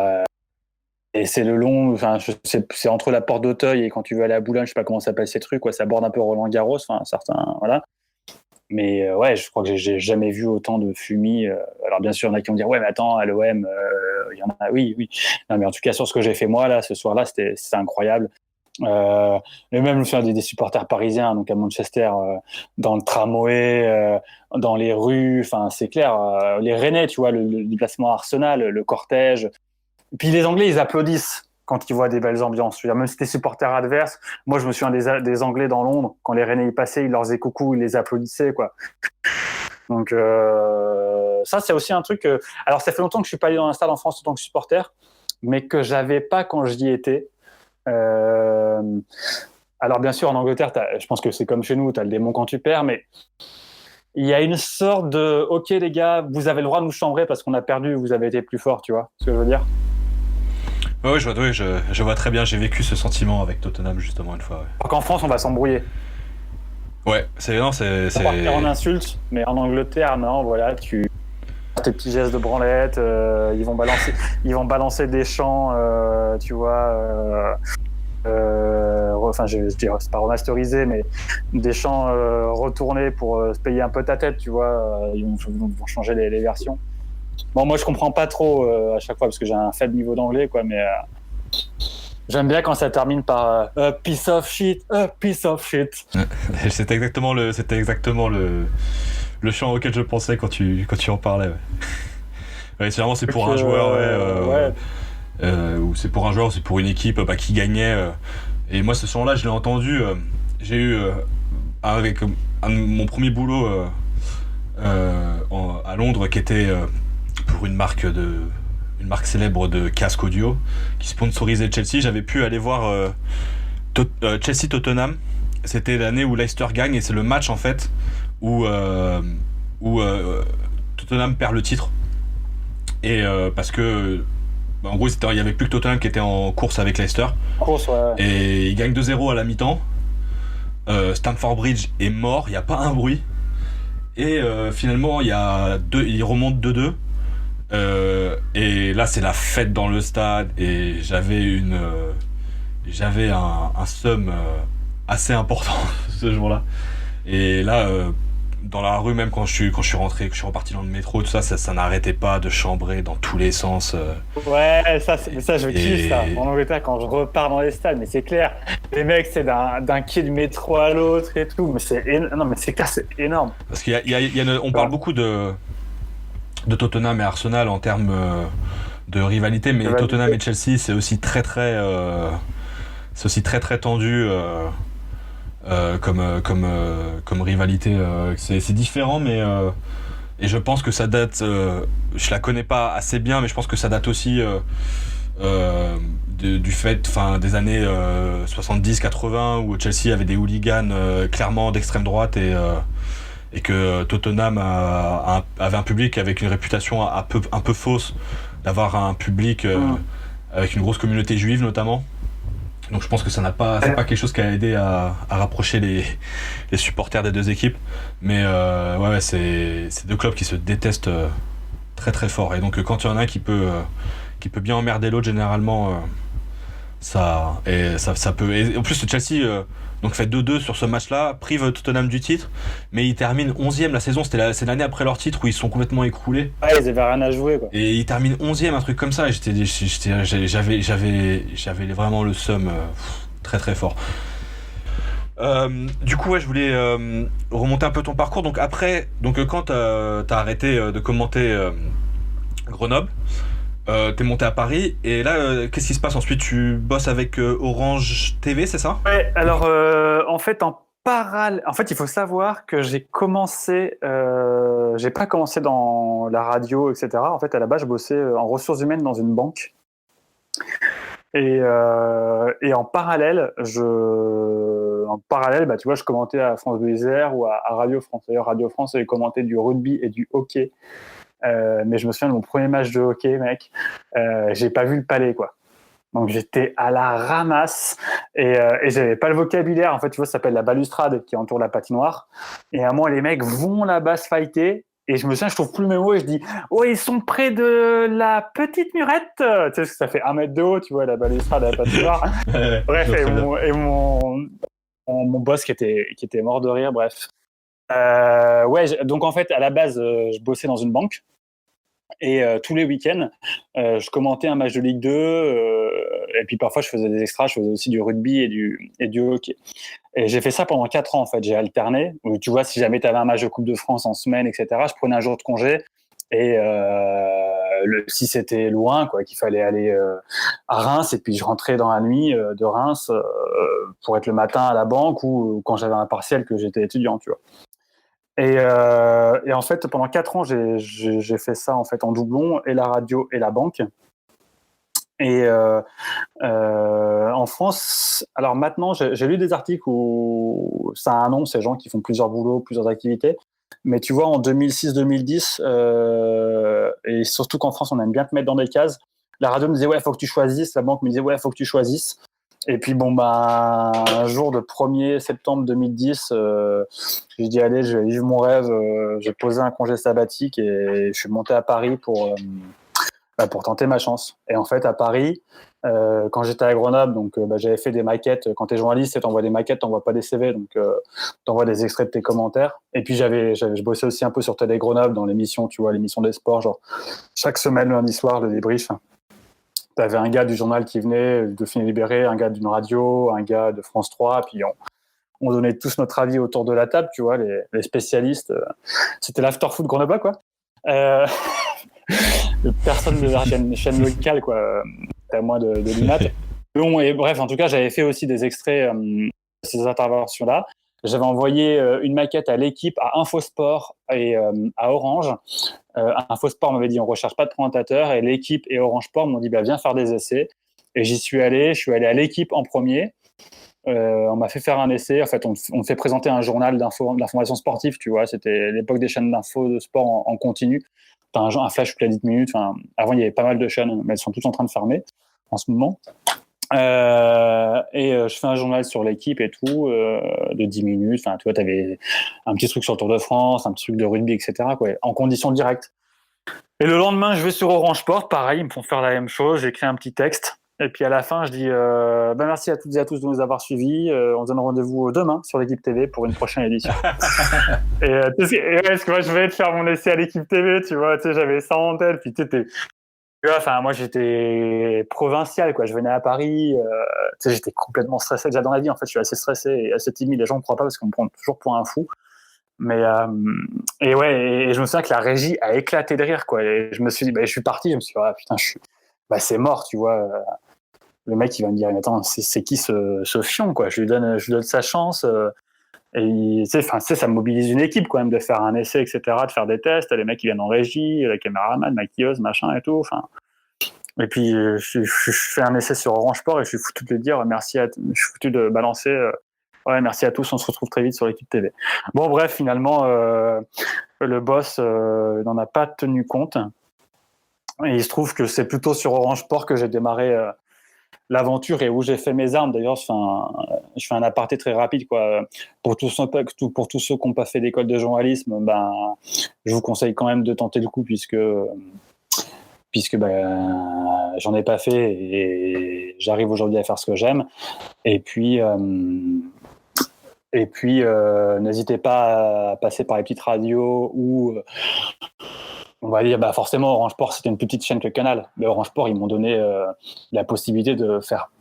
S2: et c'est le long, enfin, c'est entre la porte d'Auteuil et quand tu veux aller à Boulogne, je sais pas comment s'appelle ces trucs, quoi, ça borde un peu Roland-Garros, enfin, certains, voilà. Mais ouais, je crois que j'ai jamais vu autant de fumée. Alors bien sûr, il y en a qui vont dire ouais, mais attends, à l'OM, il y en a, oui. Non, mais en tout cas, sur ce que j'ai fait moi là, ce soir-là, c'était incroyable. Mais même je me souviens des supporters parisiens, donc à Manchester, dans le tramway, dans les rues, enfin c'est clair. Les Rennais, tu vois, le déplacement à Arsenal, le cortège. Et puis les Anglais, ils applaudissent quand ils voient des belles ambiances. Je veux dire, même si t'es supporter adverse, moi je me souviens des Anglais dans Londres, quand les Rennais y passaient, ils leur faisaient coucou, ils les applaudissaient, quoi. Donc ça, c'est aussi un truc. Alors ça fait longtemps que je suis pas allé dans un stade en France en tant que supporter, mais que j'avais pas quand j'y étais. Alors bien sûr, en Angleterre, je pense que c'est comme chez nous, t'as le démon quand tu perds, mais il y a une sorte de ok les gars, vous avez le droit de nous chambrer parce qu'on a perdu, vous avez été plus fort, tu vois ce que je veux dire?
S3: Ouais, je vois très bien. J'ai vécu ce sentiment avec Tottenham justement une fois. Ouais.
S2: Alors qu'en France, on va s'embrouiller.
S3: Ouais, c'est
S2: On va partir en insulte, mais en Angleterre, non, voilà, tu tes petits gestes de branlette, ils vont balancer des chants, tu vois. Enfin, je dirais, c'est pas remasterisé, mais des chants retournés pour se payer un peu ta tête, tu vois. Ils vont changer les versions. Bon, moi, je comprends pas trop à chaque fois parce que j'ai un faible niveau d'anglais, quoi, mais j'aime bien quand ça termine par a piece of shit, a piece of shit.
S3: C'était exactement le chant auquel je pensais quand tu en parlais. Ouais, ouais c'est pour un joueur, ou c'est pour un joueur, ou c'est pour une équipe qui gagnait. Et moi, ce chant-là, je l'ai entendu. J'ai eu avec mon premier boulot à Londres, qui était pour une marque célèbre de casque audio qui sponsorisait Chelsea. J'avais pu aller voir Chelsea-Tottenham. C'était l'année où Leicester gagne et c'est le match en fait où Tottenham perd le titre. Et parce que en gros il y avait plus que Tottenham qui était en course avec Leicester.
S2: Ouais.
S3: Et ils gagnent 2-0 à la mi-temps. Stamford Bridge est mort, il n'y a pas un bruit. Et finalement ils remontent 2-2. Et là c'est la fête dans le stade et j'avais un seum assez important ce jour-là. Et là dans la rue, même quand je suis rentré, que je suis reparti dans le métro, tout ça n'arrêtait pas de chambrer dans tous les sens.
S2: Ouais, ça je kiffe ça. En Angleterre, quand je repars dans les stades, mais c'est clair, les mecs, c'est d'un quai de métro à l'autre et tout, mais c'est clair, c'est énorme.
S3: Parce on parle beaucoup de Tottenham et Arsenal en termes de rivalité, mais Tottenham et Chelsea, c'est aussi très tendu. Comme rivalité, c'est différent, mais et je pense que ça date, je la connais pas assez bien, mais je pense que ça date aussi du fait des années 70-80 où Chelsea avait des hooligans clairement d'extrême droite et que Tottenham avait un public avec une réputation un peu fausse d'avoir un public avec une grosse communauté juive notamment. Donc je pense que c'est pas quelque chose qui a aidé à rapprocher les supporters des deux équipes. Mais ouais, c'est deux clubs qui se détestent très très fort. Et donc quand il y en a un qui peut bien emmerder l'autre, généralement ça peut. Et en plus Chelsea donc fait 2-2 sur ce match-là, prive Tottenham du titre, mais ils terminent 11e la saison. C'est l'année après leur titre où ils sont complètement écroulés.
S2: Ouais, ils avaient rien à jouer, quoi.
S3: Et ils terminent 11e, un truc comme ça. Et j'avais vraiment le seum très très fort. Du coup, ouais, je voulais remonter un peu ton parcours. Donc après, quand t'as arrêté de commenter Grenoble, t'es monté à Paris et là qu'est-ce qui se passe ensuite? Tu bosses avec Orange TV, c'est ça?
S2: Ouais, alors en fait il faut savoir que j'ai pas commencé dans la radio, etc. En fait, à la base, je bossais en ressources humaines dans une banque. Et en parallèle, tu vois, je commentais à France Bleu Isère ou à Radio France. D'ailleurs, Radio France avait commenté du rugby et du hockey. Mais je me souviens de mon premier match de hockey, mec. J'ai pas vu le palais, quoi. Donc j'étais à la ramasse et j'avais pas le vocabulaire. En fait, tu vois, ça s'appelle la balustrade qui entoure la patinoire. Et à un moment, les mecs vont là-bas se fighter. Et je me souviens, je trouve plus le même mot et je dis oh, ils sont près de la petite murette. Tu sais, parce que ça fait 1 mètre de haut, tu vois, la balustrade à la patinoire. Bref, mon boss qui était mort de rire, bref. Donc en fait, à la base, je bossais dans une banque. Et tous les week-ends, je commentais un match de Ligue 2. Et puis parfois, je faisais des extras. Je faisais aussi du rugby et du hockey. Et j'ai fait ça pendant 4 ans, en fait. J'ai alterné. Où, tu vois, si jamais tu avais un match de Coupe de France en semaine, etc., je prenais un jour de congé. Et si c'était loin, quoi, qu'il fallait aller à Reims, et puis je rentrais dans la nuit de Reims pour être le matin à la banque ou quand j'avais un partiel que j'étais étudiant, tu vois. Et en fait, pendant 4 ans, j'ai fait ça en fait en doublon, et la radio et la banque. Et en France, alors maintenant, j'ai lu des articles où ça a un nom, ces gens qui font plusieurs boulots, plusieurs activités. Mais tu vois, en 2006-2010, et surtout qu'en France, on aime bien te mettre dans des cases. La radio me disait ouais, faut que tu choisisses. La banque me disait ouais, faut que tu choisisses. Et puis bon, bah, un jour de 1er septembre 2010, j'ai dit allez, je vais vivre mon rêve. J'ai posé un congé sabbatique et je suis monté à Paris pour tenter ma chance. Et en fait, à Paris, quand j'étais à Grenoble, donc j'avais fait des maquettes. Quand tu es journaliste, tu envoies des maquettes, tu n'envoies pas des CV, donc tu envoies des extraits de tes commentaires. Et puis je bossais aussi un peu sur Télé Grenoble dans l'émission, tu vois, l'émission des sports, genre chaque semaine, lundi soir, le débrief. Tu avais un gars du journal qui venait, de Dauphiné Libéré, un gars d'une radio, un gars de France 3, puis on donnait tous notre avis autour de la table, tu vois, les spécialistes. C'était l'after-foot grenoblois, quoi. Personne de la chaîne locale, quoi. C'était à moi de l'INAT. Bon, et bref, en tout cas, j'avais fait aussi des extraits de ces interventions-là. J'avais envoyé une maquette à l'équipe, à Infosport et à Orange. Infosport m'avait dit on recherche pas de présentateur, et l'équipe et Orange Sport m'ont dit viens faire des essais. Et j'y suis allé. Je suis allé à l'équipe en premier. On m'a fait faire un essai. En fait, on me fait présenter un journal d'information sportive. Tu vois, c'était l'époque des chaînes d'infos de sport en continu. T'as un flash toutes les 10 minutes. Enfin, avant, il y avait pas mal de chaînes, mais elles sont toutes en train de fermer en ce moment. Je fais un journal sur l'équipe et tout, de 10 minutes. Enfin, tu vois, t'avais un petit truc sur le Tour de France, un petit truc de rugby, etc., quoi, en conditions directes. Et le lendemain, je vais sur Orange Sport, pareil, ils me font faire la même chose. J'écris un petit texte. Et puis à la fin, je dis merci à toutes et à tous de nous avoir suivis. On se donne rendez-vous demain sur l'équipe TV pour une prochaine édition. Parce que moi, je venais de faire mon essai à l'équipe TV, tu vois, j'avais ça en tête. Puis moi, j'étais provincial, quoi. Je venais à Paris, j'étais complètement stressé déjà dans la vie. En fait, je suis assez stressé et assez timide. Les gens ne croient pas parce qu'on me prend toujours pour un fou. Mais je me souviens que la régie a éclaté de rire, quoi. Et je me suis dit, je suis parti. Je me suis dit, putain, c'est mort, tu vois. Le mec, il va me dire, attends, c'est qui ce fion, quoi. Je lui donne sa chance. Et ça mobilise une équipe quand même de faire un essai, etc., de faire des tests. Les mecs qui viennent en régie, la caméraman, maquilleuse, machin et tout. Enfin, et puis je fais un essai sur Orange Sport et je suis foutu de dire merci. Je suis foutu de balancer. Merci à tous. On se retrouve très vite sur l'équipe TV. Bon, bref, finalement, le boss n'en a pas tenu compte. Et il se trouve que c'est plutôt sur Orange Sport que j'ai démarré l'aventure et où j'ai fait mes armes. D'ailleurs, je fais un aparté très rapide, quoi. Pour tous ceux qui n'ont pas fait d'école de journalisme, je vous conseille quand même de tenter le coup puisque j'en ai pas fait et j'arrive aujourd'hui à faire ce que j'aime. Et puis n'hésitez pas à passer par les petites radios ou on va dire, forcément, Orange Sport, c'était une plus petite chaîne que Canal. Mais Orange Sport, ils m'ont donné la possibilité de faire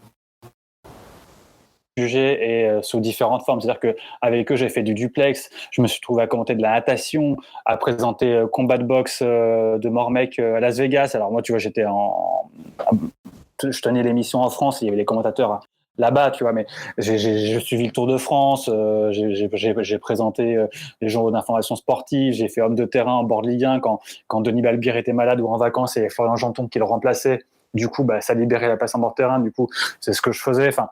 S2: sujet et sous différentes formes. C'est-à-dire qu'avec eux, j'ai fait du duplex. Je me suis trouvé à commenter de la natation, à présenter combat de boxe de Mormec à Las Vegas. Alors moi, tu vois, je tenais l'émission en France. Il y avait les commentateurs là-bas, tu vois, mais j'ai suivi le Tour de France, j'ai présenté les journaux d'information sportive, j'ai fait homme de terrain en bord de Ligue 1 quand Denis Balbir était malade ou en vacances et Florian Janton qui le remplaçait. Du coup, ça libérait la place en bord de terrain. Du coup, c'est ce que je faisais. Enfin,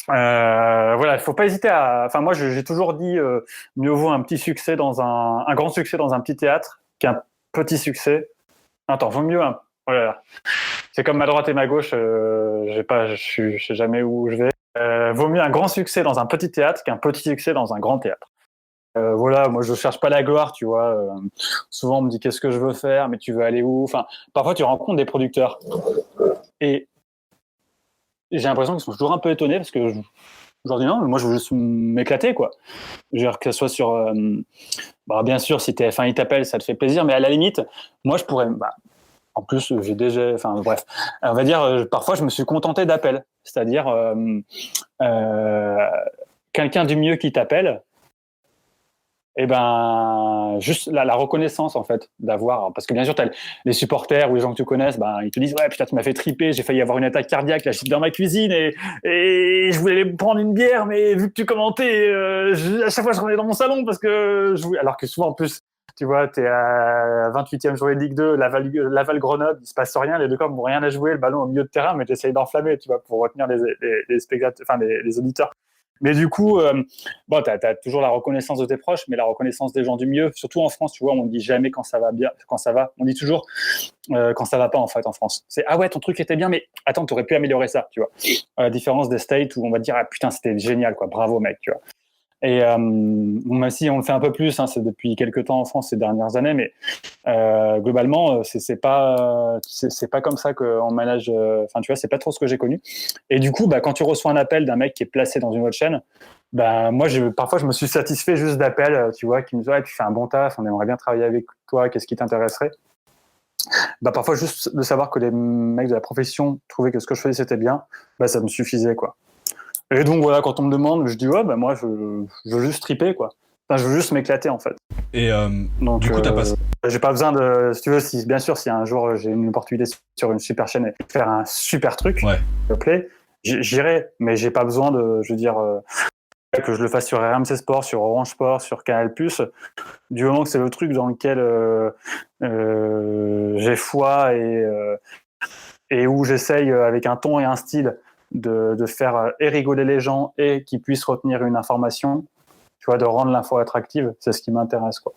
S2: il faut pas hésiter moi, j'ai toujours dit mieux vaut un petit succès un grand succès dans un petit théâtre qu'un petit succès. Attends, vaut mieux c'est comme ma droite et ma gauche. Je sais jamais où je vais. Vaut mieux un grand succès dans un petit théâtre qu'un petit succès dans un grand théâtre. Voilà, moi je cherche pas la gloire, tu vois. Souvent on me dit qu'est-ce que je veux faire, mais tu veux aller où? Enfin, parfois tu rencontres des producteurs et j'ai l'impression qu'ils sont toujours un peu étonnés parce que je leur dis non, mais moi je veux juste m'éclater, quoi. Je veux dire, que ce soit sur, bien sûr, si TF1 il t'appelle, ça te fait plaisir, mais à la limite, moi je pourrais, en plus j'ai déjà, enfin bref, on va dire, parfois je me suis contenté d'appels, c'est-à-dire quelqu'un du milieu qui t'appelle. Et juste la reconnaissance en fait d'avoir, parce que bien sûr t'as les supporters ou les gens que tu connaisses, ils te disent ouais putain tu m'as fait triper, j'ai failli avoir une attaque cardiaque là, j'étais dans ma cuisine et je voulais prendre une bière, mais vu que tu commentais, à chaque fois je revenais dans mon salon parce que alors que souvent en plus tu vois t'es à 28e journée de Ligue 2, Laval Grenoble, il se passe rien, les deux camps n'ont rien à jouer, le ballon au milieu de terrain, mais t'essayes d'enflammer, tu vois, pour retenir les spectateurs, enfin les auditeurs. Mais du coup, t'as toujours la reconnaissance de tes proches, mais la reconnaissance des gens du milieu, surtout en France, tu vois, on ne dit jamais quand ça va bien, quand ça va. On dit toujours quand ça va pas, en fait, en France. C'est ah ouais, ton truc était bien, mais attends, t'aurais pu améliorer ça, tu vois. À la différence des States où on va te dire ah putain, c'était génial, quoi, bravo mec, tu vois. Et même si on le fait un peu plus, c'est depuis quelques temps en France ces dernières années, mais globalement c'est pas comme ça qu'on manage. Enfin tu vois, c'est pas trop ce que j'ai connu. Et du coup, quand tu reçois un appel d'un mec qui est placé dans une autre chaîne, moi parfois je me suis satisfait juste d'appels, tu vois, qui me disent ouais tu fais un bon taf, on aimerait bien travailler avec toi, qu'est-ce qui t'intéresserait. Parfois juste de savoir que les mecs de la profession trouvaient que ce que je faisais c'était bien, ça me suffisait, quoi. Et donc voilà, quand on me demande, je dis ouais, moi je veux juste triper, quoi. Enfin, je veux juste m'éclater en fait.
S3: Et
S2: donc,
S3: du coup, t'as passé.
S2: J'ai pas besoin de, si tu veux, bien sûr, si un jour j'ai une opportunité sur une super chaîne et faire un super truc,
S3: ouais,
S2: s'il te plaît, j'irai, mais j'ai pas besoin de, je veux dire, que je le fasse sur RMC Sport, sur Orange Sport, sur Canal+. Du moment que c'est le truc dans lequel j'ai foi et où j'essaye avec un ton et un style de faire et rigoler les gens et qu'ils puissent retenir une information, tu vois, de rendre l'info attractive, c'est ce qui m'intéresse, quoi.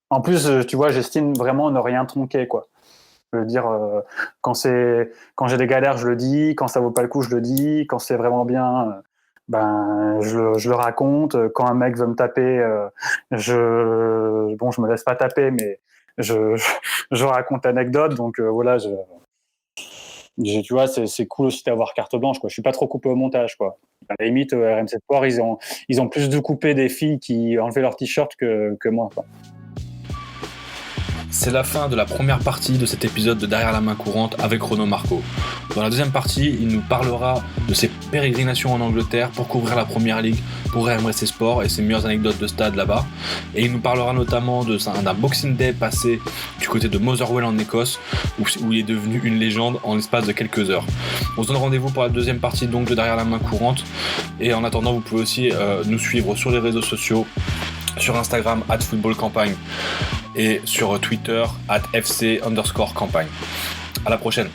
S2: En plus, tu vois, j'estime vraiment ne rien tronquer, quoi. Je veux dire, quand j'ai des galères, je le dis, quand ça vaut pas le coup, je le dis, quand c'est vraiment bien, je le raconte. Quand un mec veut me taper, je me laisse pas taper, mais je raconte l'anecdote, donc voilà, tu vois, c'est cool aussi d'avoir carte blanche, quoi. Je suis pas trop coupé au montage, quoi. À la limite, RMC Sport, ils ont plus de coupé des filles qui enlevaient leur t-shirt que moi, quoi.
S1: C'est la fin de la première partie de cet épisode de Derrière la main courante avec Renaud Marco. Dans la deuxième partie, il nous parlera de ses pérégrinations en Angleterre pour couvrir la Première Ligue pour RMC Sport et ses meilleures anecdotes de stade là-bas. Et il nous parlera notamment d'un Boxing Day passé du côté de Motherwell en Écosse où il est devenu une légende en l'espace de quelques heures. On se donne rendez-vous pour la deuxième partie donc de Derrière la main courante. Et en attendant, vous pouvez aussi nous suivre sur les réseaux sociaux, sur Instagram @footballcampagne et sur Twitter @FC_campagne. À la prochaine.